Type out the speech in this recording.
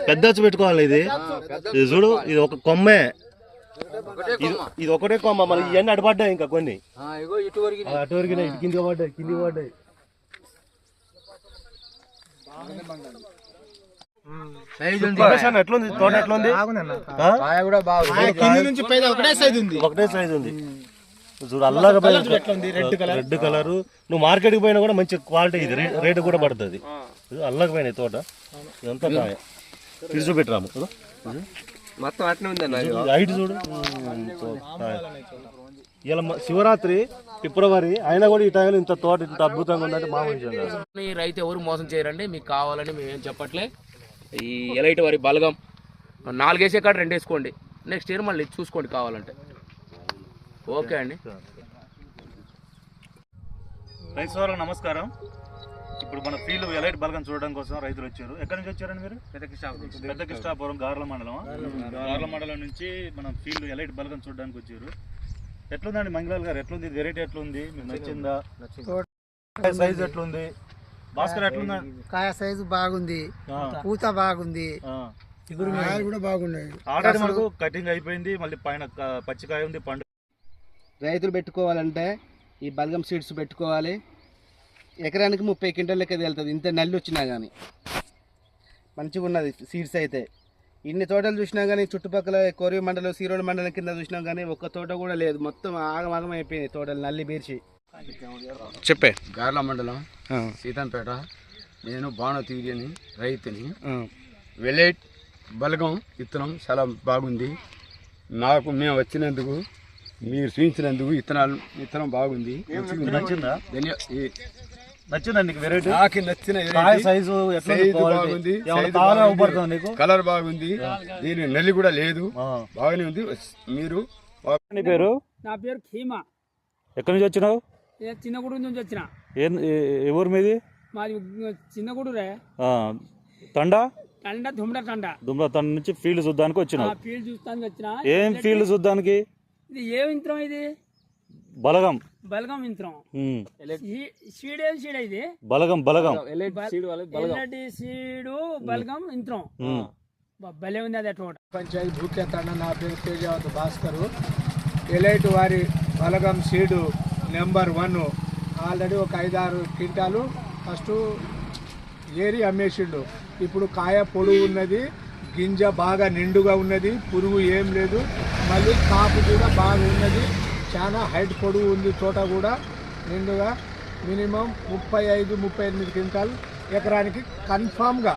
పెద్ద అచ్చు పెట్టుకోవాలి. ఇది చూడు, ఇది ఒక కొమ్మే, ఇది ఒకటే కొమ్మ. మరి ఇవన్నీ అడిపడ్డాయి, ఇంకా కొన్ని అటు వరకు కింది పడ్డాయి, పడ్డాయి. ఎట్లుంది తోట? ఎట్లుంది? ఒకటే సైజ్ ఉంది. చూడు, అల్లగా రెడ్ కలర్. నువ్వు మార్కెట్కి పోయినా కూడా మంచి క్వాలిటీ, ఇది రేటు కూడా పడుతుంది. అల్లగా పోయినాయి తోట. ఇదంతా కాయ తీసి పెట్టరాము మొత్తం అట్లా ఉంది. హైట్ చూడు. ఇలా శివరాత్రి, ఫిబ్రవరి అయినా కూడా ఈ టైంలో ఇంత తోట ఇంత అద్భుతంగా ఉందంటే మామూలు. ఈ రైతు ఎవరు మోసం చేయరండి. మీకు కావాలని మేమేం చెప్పట్లే. ఈ ఎలైట్ వరి బలగం 4 వేసే కాడ 2 వేసుకోండి. నెక్స్ట్ ఇయర్ మళ్ళీ చూసుకోండి కావాలంటే. ఓకే అండి. రైతు సోదరులకు నమస్కారం. ఇప్పుడు మన ఫీల్డ్ ఎలైట్ బలగం చూడడం కోసం రైతులు వచ్చారు. ఎక్కడి నుంచి వచ్చారండి మీరు? పెద్ద కృష్ణాపురం గార్ల మండలం. గార్ల మండలం నుంచి మనం ఫీల్డ్ ఎలైట్ బలగం చూడడానికి వచ్చారు. ఎట్లుందండి మంగళాల్ గారు? ఎట్లుంది వెరైటీ? ఎట్లుంది? మీకు నచ్చిందా? సైజ్ ఎట్లుంది? భాస్కర్ ఎట్లుందా? కాయ సైజు బాగుంది, పూత బాగుంది, కూడా బాగున్నాయి. ఆల్రెడీ మనకు కటింగ్ అయిపోయింది, మళ్ళీ పైన పచ్చికాయ ఉంది. పండు రైతులు పెట్టుకోవాలంటే ఈ బల్గం సీడ్స్ పెట్టుకోవాలి. ఎకరానికి 30 క్వింటల్ లెక్క వెళ్తుంది. ఇంత నల్లి వచ్చినా కానీ మంచిగా ఉన్నది సీడ్స్ అయితే. ఇన్ని తోటలు చూసినా కానీ చుట్టుపక్కల కొరివి మండలం, సీరోడ్ మండలం కింద చూసినా కానీ ఒక్క తోట కూడా లేదు. మొత్తం ఆగమాగం అయిపోయింది తోటలు నల్లి బీర్చి. చెప్పే. గార్ల మండలం, సీతంపేట. నేను బాణతీరియని రైతుని. వెలైట్ బలగం విత్తనం చాలా బాగుంది. నాకు మేము వచ్చినందుకు, మీరు చూపించినందుకు విత్తనం బాగుంది. నచ్చిందా? వెరైటీ నాకు నచ్చిన బాగుంది, కలర్ బాగుంది, దీని నల్లి కూడా లేదు, బాగానే ఉంది. మీరు పేరు? నా పేరు ఖీమా. ఎక్కడి నుంచి వచ్చినావు? చిన్నగూడూరు నుంచి వచ్చిన. ఎవరు మీది? మాది చిన్నగూడూరే. తండా దుమ్రా తండ నుంచి ఫీల్డ్ చూడ్డానికి వచ్చినా? ఫీల్డ్ చూస్తానికి వచ్చిన. ఏం ఫీల్డ్ చూడ్డానికి? ఇది ఏ యంత్రం? ఇది బలగం యంత్రం. సీడ్ ఇది బలగం యంత్రం. భలే ఉంది అది. అటు పంచాయతీ భూకేతండ. నా పేరు తేజావతి భాస్కర్. ఎలైట్ వారి బలగం సీడు నెంబర్ 1 ఆల్రెడీ ఒక 5-6 క్వింటాలు ఫస్ట్ ఏరి అమ్మేసిండు. ఇప్పుడు కాయ పొడుగు ఉన్నది, గింజ బాగా నిండుగా ఉన్నది, పురుగు ఏం లేదు, మళ్ళీ కాపు కూడా బాగా ఉన్నది. చాలా హైట్ పొడుగు ఉంది, తోట కూడా నిండుగా. మినిమం 35-38 క్వింటాల్ ఎకరానికి కన్ఫామ్గా.